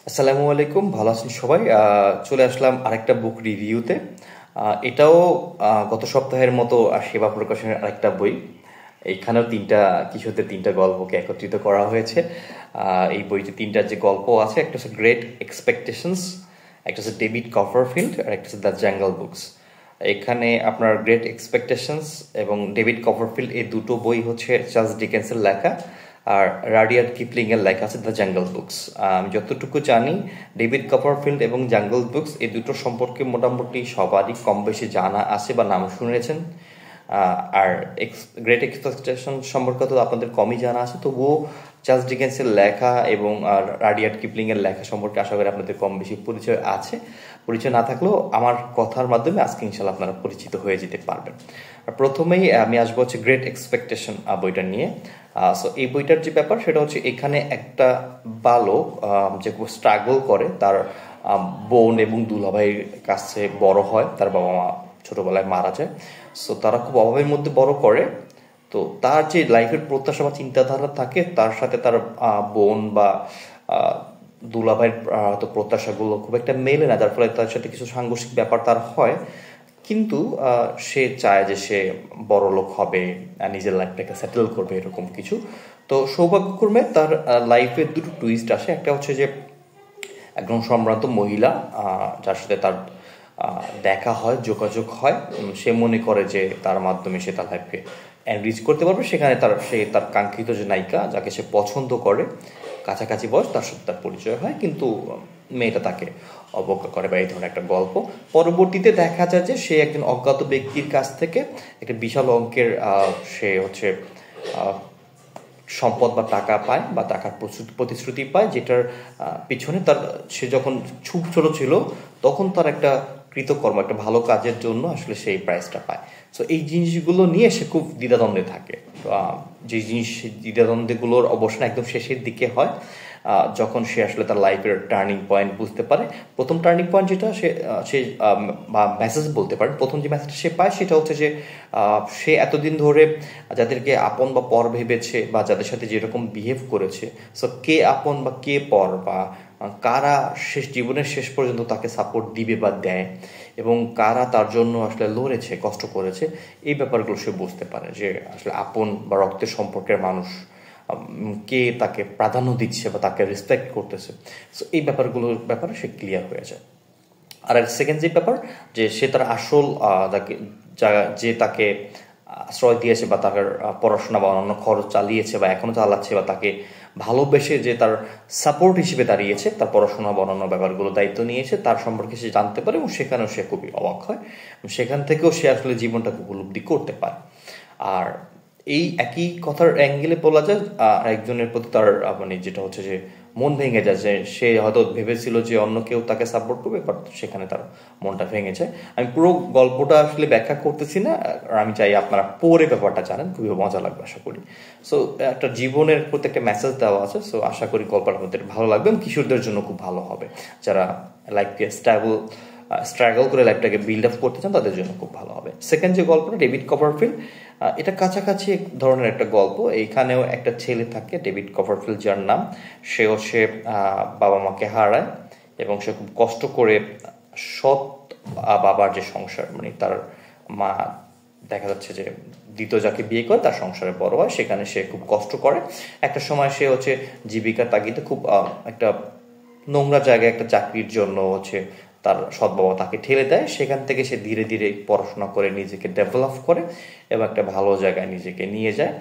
আসসালামু আলাইকুম, ভালো আছেন সবাই। চলে আসলাম আরেকটা বুক রিভিউতে। এটাও গত সপ্তাহের মতো সেবা প্রকাশনের আরেকটা বই। এইখানেও কিশোরদের তিনটা গল্পকে একত্রিত করা হয়েছে। এই বইতে তিনটা যে গল্প আছে, একটা হচ্ছে গ্রেট এক্সপেকটেশনস, একটা হচ্ছে ডেভিড কপারফিল্ড, আর একটা হচ্ছে দ্য জাঙ্গল বুকস। এখানে আপনার গ্রেট এক্সপেকটেশনস এবং ডেভিড কপারফিল্ড এই দুটো বই হচ্ছে চার্লস ডিকেন্সের লেখা, আর রাডিয়ার্ড কিপলিং এর লেখা আছে দ্য জাঙ্গল বুকস। আমি যতটুকু জানি, ডেভিড কপারফিল্ড এবং জাঙ্গল বুকস এই দুটো সম্পর্কে মোটামুটি সবারই কম বেশি জানা আছে বা নাম শুনেছেন। আর গ্রেট এক্সপেকটেশন সম্পর্কে তো আপনাদের কমই জানা আছে, তবুও চার্লস ডিকেন্সের লেখা এবং রাডিয়ার্ড কিপলিং এর লেখা সম্পর্কে আশা করি আপনাদের কম বেশি পরিচয় আছে। পরিচয় না থাকলেও আমার কথার মাধ্যমে আজকে ইনশাল্লাহ আপনারা পরিচিত হয়ে যেতে পারবেন। আর প্রথমেই আমি আসবো হচ্ছে গ্রেট এক্সপেকটেশন বইটা নিয়ে। সো এই বইটার যে ব্যাপার সেটা হচ্ছে, এখানে একটা বালক যে স্ট্রাগল করে, তার বোন এবং দুলাভাইয়ের কাছে বড় হয়, তার বাবা মা ছোটবেলায় মারা যায়। সো তারা খুব অভাবের মধ্যে বড় করে। তো তার যে লাইফের প্রত্যাশা বা চিন্তাধারা থাকে, তার সাথে তার বোন বা দুলাভাইয়ের হয়তো প্রত্যাশাগুলো খুব একটা মেলে না, যার ফলে তার সাথে কিছু সাংঘর্ষিক ব্যাপার তার হয়। কিন্তু সে চায় যে সে বড় লোক হবে, নিজের লাইফটাকে সেটেল করবে, এরকম কিছু। তো সৌভাগ্যক্রমে তার লাইফে দুটো টুইস্ট আসে। একটা হচ্ছে যে একজন সম্ভ্রান্ত মহিলা, যার সাথে তার দেখা হয়, যোগাযোগ হয়। সে মনে করে যে তার মাধ্যমে সে তার লাইফকে এনরিচ করতে পারবে। সেখানে সে তার কাঙ্ক্ষিত যে নায়িকা, যাকে সে পছন্দ করে, কাছাকাছি বয়স, তার সাথে তার পরিচয় হয়, কিন্তু মেয়েটা তাকে অবজ্ঞা করে, বা এই ধরনের একটা গল্প। পরবর্তীতে দেখা যায় যে সে একজন অজ্ঞাত ব্যক্তির কাছ থেকে একটা বিশাল অঙ্কের সে হচ্ছে সম্পদ বা টাকা পায়, বা টাকার প্রতিশ্রুতি পায়, যেটার পিছনে সে যখন খুব ছোট ছিল তখন তার একটা কৃতকর্ম, একটা ভালো কাজের জন্য আসলে সেই প্রাইজটা পায়। সো এই জিনিসগুলো নিয়ে সে খুব দ্বিধাদ্বন্দ্বে থাকে। যে দ্বিধাদ্বন্দ্বগুলোর অবসান একদম শেষের দিকে হয়, যখন সে আসলে তার লাইফের টার্নিং পয়েন্ট বুঝতে পারে। প্রথম টার্নিং পয়েন্ট যেটা সে বা মেসেজ বলতে পারে, প্রথম যে মেসেজটা সে পায় সেটা হচ্ছে যে সে এতদিন ধরে যাদেরকে আপন বা পর ভেবেছে, বা যাদের সাথে যেরকম বিহেভ করেছে, সো কে আপন বা কে পর, বা কারা জীবনের শেষ পর্যন্ত তাকে সাপোর্ট দিবে বা দেয়, এবং কারা তার জন্য আসলে লড়েছে, কষ্ট করেছে, এই ব্যাপারগুলো সে বুঝতে পারে। যে আসলে আপন বা রক্তের সম্পর্কের মানুষ কে তাকে প্রাধান্য দিচ্ছে বা তাকে রেসপেক্ট করতেছে। সো এই ব্যাপারে সে ক্লিয়ার হয়ে যায়। আর সেকেন্ড যে ব্যাপার, যে সে তার আসল যে তাকে আশ্রয় দিয়েছে, বা তার পড়াশোনা বা অন্যান্য খরচ চালিয়েছে, বা এখনো চালাচ্ছে, বা তাকে ভালোবেসে যে তার সাপোর্ট হিসেবে দাঁড়িয়েছে, তার পড়াশোনা বা অন্যান্য ব্যাপারগুলো দায়িত্ব নিয়েছে, তার সম্পর্কে সে জানতে পারে, এবং সেখানেও সে খুবই অবাক হয়। সেখান থেকেও সে আসলে জীবনটাকে উপলব্ধি করতে পারে। আর এই একই কথার অ্যাঙ্গেলে বলা যায় একজনের প্রতি তার মানে যেটা হচ্ছে যে মন ভেঙে যায়, যে সে হয়তো ভেবেছিল যে অন্য কেউ তাকে সাপোর্ট করবে, বাট সেখানে তার মনটা ভেঙে যায়। আমি পুরো গল্পটা আসলে ব্যাখ্যা করতেছি না, আর আমি চাই আপনারা পড়ে ব্যাপারটা জানেন, খুবই মজা লাগবে আশা করি। সো একটা জীবনের প্রতি একটা মেসেজ দেওয়া আছে। সো আশা করি গল্পটা আপনাদের ভালো লাগবে, এবং কিশোরদের জন্য খুব ভালো হবে। যারা লাইফকে স্ট্রাগল করে লাইফটাকে বিল্ড আপ করতে চান, তাদের জন্য খুব ভালো হবে। সেকেন্ড যে গল্পটা, ডেভিড কপারফিল্ড, এটা কাছাকাছি এক ধরনের একটা গল্প। এইখানেও একটা ছেলে থাকে, ডেভিড কপারফিল্ড, যার নাম, সে বাবা মাকে হারায়, এবং সে খুব কষ্ট করে সৎ বাবার যে সংসার, মানে তার মা দেখা যাচ্ছে যে দ্বিতীয় যাকে বিয়ে করে তার সংসারে বড় হয়, সেখানে সে খুব কষ্ট করে। একটা সময় সে হচ্ছে জীবিকার তাগিদে খুব একটা নোংরা জায়গায় একটা চাকরির জন্য হচ্ছে তার সৎ বাবা তাকে ঠেলে দেয়। সেখান থেকে সে ধীরে ধীরে পড়াশোনা করে নিজেকে ডেভেলপ করে, এবং একটা ভালো জায়গায় নিজেকে নিয়ে যায়।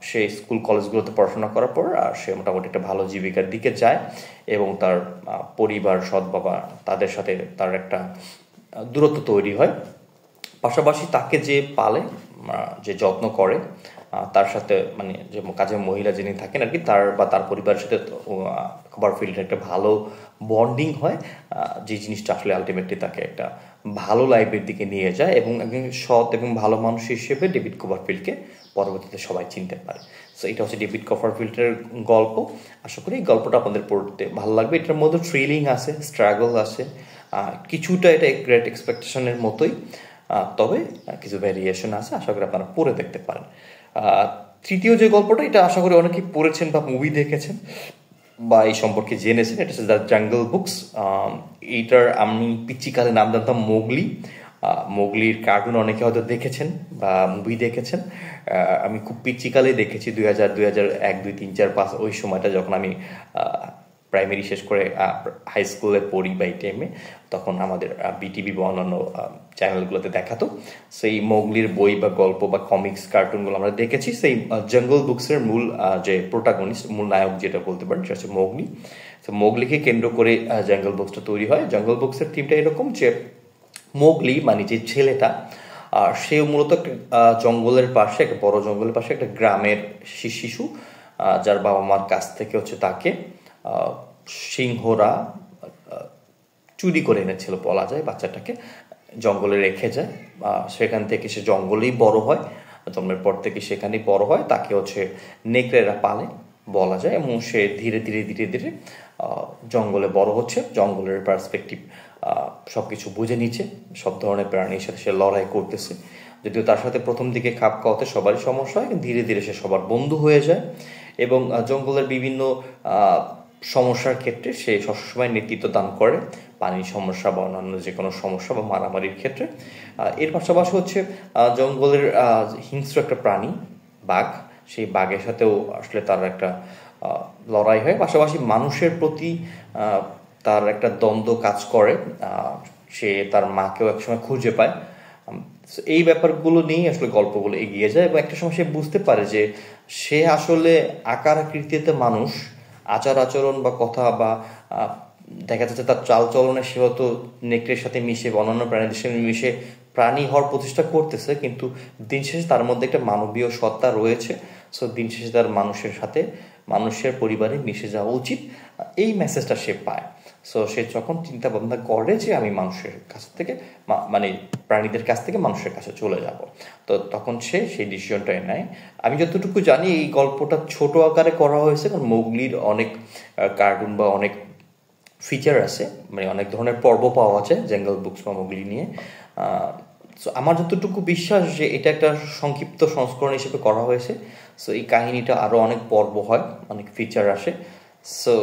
সে স্কুল কলেজগুলোতে পড়াশোনা করার পর সে মোটামুটি একটা ভালো জীবিকার দিকে যায়, এবং তার পরিবার, সৎ বাবা, তাদের সাথে তার একটা দূরত্ব তৈরি হয়। পাশাপাশি তাকে যে পালে, যে যত্ন করে, তার সাথে মানে যে কাজের মহিলা যিনি থাকেন আর কি, তার পরিবারের সাথে কপারফিল্ডের একটা ভালো বন্ডিং হয়, যে জিনিসটা আসলে আলটিমেটলি তাকে একটা ভালো লাইফের দিকে নিয়ে যায়, এবং একজন সৎ এবং ভালো মানুষ হিসেবে ডেভিড কপারফিল্ডকে পরবর্তীতে সবাই চিনতে পারে। সো এটা হচ্ছে ডেভিড কপারফিল্ডের গল্প। আশা করি এই গল্পটা আপনাদের পড়তে ভালো লাগবে। এটার মধ্যে থ্রিলিং আছে, স্ট্রাগল আছে, কিছুটা এটা গ্রেট এক্সপেকটেশনের মতোই, তবে কিছু ভ্যারিয়েশন আছে। আশা করি আপনারা পড়ে দেখতে পারেন। তৃতীয় যে গল্পটা, এটা আশা করি অনেকেই পড়েছেন বা মুভি দেখেছেন। বা এই সম্পর্কে জেনেছেন, এটা হচ্ছে দ্য জাঙ্গল বুকস। এইটার আমি পিচ্চিকালে নাম জানতাম মোগলি। মোগলির কার্টুন অনেকে হয়তো দেখেছেন বা মুভি দেখেছেন। আমি খুব পিচ্চিকালে দেখেছি 2000, 2001, 2, 3, 4, 5 ওই সময়টা যখন আমি প্রাইমারি শেষ করে হাই স্কুলে পড়ি বা এই টাইমে, তখন আমাদের বিটিভি বা অন্যান্য চ্যানেলগুলোতে দেখাতো। সেই মোগলির বই বা গল্প বা কমিক্স কার্টুনগুলো আমরা দেখেছি। সেই জঙ্গল বুকসের মূল যে প্রোটাগনিস্ট, মূল নায়ক যেটা বলতে পারেন, সেটা হচ্ছে মোগলি। তো মোগলিকে কেন্দ্র করে জঙ্গল বুকসটা তৈরি হয়। জঙ্গল বুকসের থিমটা এরকম যে মোগলি মানে যে ছেলেটা, সে মূলত জঙ্গলের পাশে, একটা বড় জঙ্গলের পাশে একটা গ্রামের শিশু, যার বাবা মার কাছ থেকে হচ্ছে তাকে সিংহরা চুরি করে এনেছিল বলা যায়, বাচ্চাটাকে জঙ্গলে রেখে যায়। সেখান থেকে সে জঙ্গলেই বড় হয়, জন্মের পর থেকে সেখানেই বড় হয়। তাকে হচ্ছে নেকড়েরা পালে বলা যায়, এবং সে ধীরে ধীরে ধীরে ধীরে জঙ্গলে বড় হচ্ছে, জঙ্গলের পার্সপেক্টিভ সব কিছু বুঝে নিচ্ছে, সব ধরনের প্রাণীর সাথে সে লড়াই করতেছে। যদিও তার সাথে প্রথম দিকে খাপ খাওয়াতে সবারই সমস্যা হয়, ধীরে ধীরে সে সবার বন্ধু হয়ে যায় এবং জঙ্গলের বিভিন্ন সমস্যার ক্ষেত্রে সে সবসময় নেতৃত্ব দান করে, পানির সমস্যা বা অন্যান্য যে কোনো সমস্যা বা মারামারির ক্ষেত্রে। এর পাশাপাশি হচ্ছে জঙ্গলের হিংস্র একটা প্রাণী বাঘ, সেই বাঘের সাথেও আসলে তার একটা লড়াই হয়। পাশাপাশি মানুষের প্রতি তার একটা দ্বন্দ্ব কাজ করে, সে তার মাকেও একসময় খুঁজে পায়। এই ব্যাপারগুলো নিয়েই আসলে গল্পগুলো এগিয়ে যায়, এবং একটা সময় সে বুঝতে পারে যে সে আসলে আকার আকৃতিতে মানুষ, আচার আচরণ বা কথা বা দেখা যাচ্ছে তার চাল চলনে সে হয়তো নেকড়ের সাথে মিশে বা অন্যান্য প্রাণীদের সাথে মিশে প্রাণী হওয়ার প্রতিষ্ঠা করতেছে, কিন্তু দিন শেষে তার মধ্যে একটা মানবীয় সত্তা রয়েছে। সো দিন শেষে তার মানুষের সাথে, মানুষের পরিবারে মিশে যাওয়া উচিত, এই মেসেজটা সে পায়। সো সে যখন চিন্তা ভাবনা করে যে আমি মানুষের কাছ থেকে, মানে প্রাণীদের কাছ থেকে মানুষের কাছে চলে যাব, তো তখন সে সেই ডিসিশনটাই নেয়। আমি যতটুকু জানি এই গল্পটা ছোট আকারে করা হয়েছে, কারণ মোগলির অনেক কার্টুন বা অনেক ফিচার আছে, মানে অনেক ধরনের পর্ব পাওয়া যায় জঙ্গল বুকস বা মোগলি নিয়ে। সো আমার যতটুকু বিশ্বাস যে এটা একটা সংক্ষিপ্ত সংস্করণ হিসেবে করা হয়েছে। সো এই কাহিনীটা আরও অনেক পর্ব হয়, অনেক ফিচার আসে। সো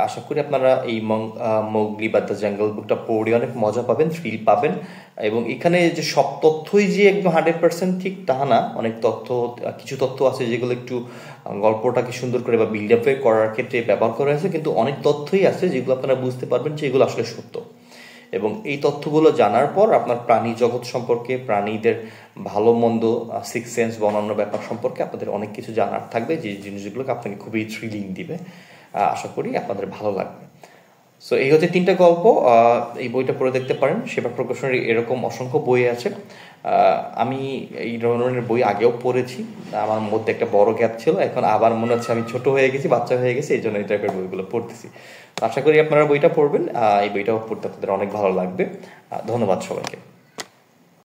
আশা করি আপনারা এই মোগলি বা দ্য জঙ্গল বুকটা পড়ে অনেক মজা পাবেন, থ্রিল পাবেন। এবং এখানে যে সব তথ্যই যে একদম 100% ঠিক তা না, অনেক তথ্য, কিছু তথ্য আছে যেগুলো একটু গল্পটাকে সুন্দর করে বা বিল্ড আপ করার ক্ষেত্রে ব্যবহার করা হয়েছে, কিন্তু অনেক তথ্যই আছে যেগুলো আপনারা বুঝতে পারবেন যে এগুলো আসলে সত্য। এবং এই তথ্যগুলো জানার পর আপনার প্রাণী জগৎ সম্পর্কে, প্রাণীদের ভালো মন্দ, সিক্স সেন্স বা অন্যান্য ব্যাপার সম্পর্কে আপনাদের অনেক কিছু জানার থাকবে, যে জিনিসগুলোকে আপনাকে খুবই থ্রিলিং দিবে। আশা করি আপনাদের ভালো লাগবে। সো এই হচ্ছে 3টা গল্প, এই বইটা পড়ে দেখতে পারেন। সেবা প্রকাশনের এরকম অসংখ্য বই আছে। আমি এই ধরনের বই আগেও পড়েছি, আমার মধ্যে একটা বড় গ্যাপ ছিল, এখন আবার মনে হচ্ছে আমি ছোট হয়ে গেছি, বাচ্চা হয়ে গেছি, এই জন্য এই টাইপের বইগুলো পড়তেছি। আশা করি আপনারা বইটা পড়বেন, এই বইটাও পড়তে আপনাদের অনেক ভালো লাগবে। ধন্যবাদ সবাইকে।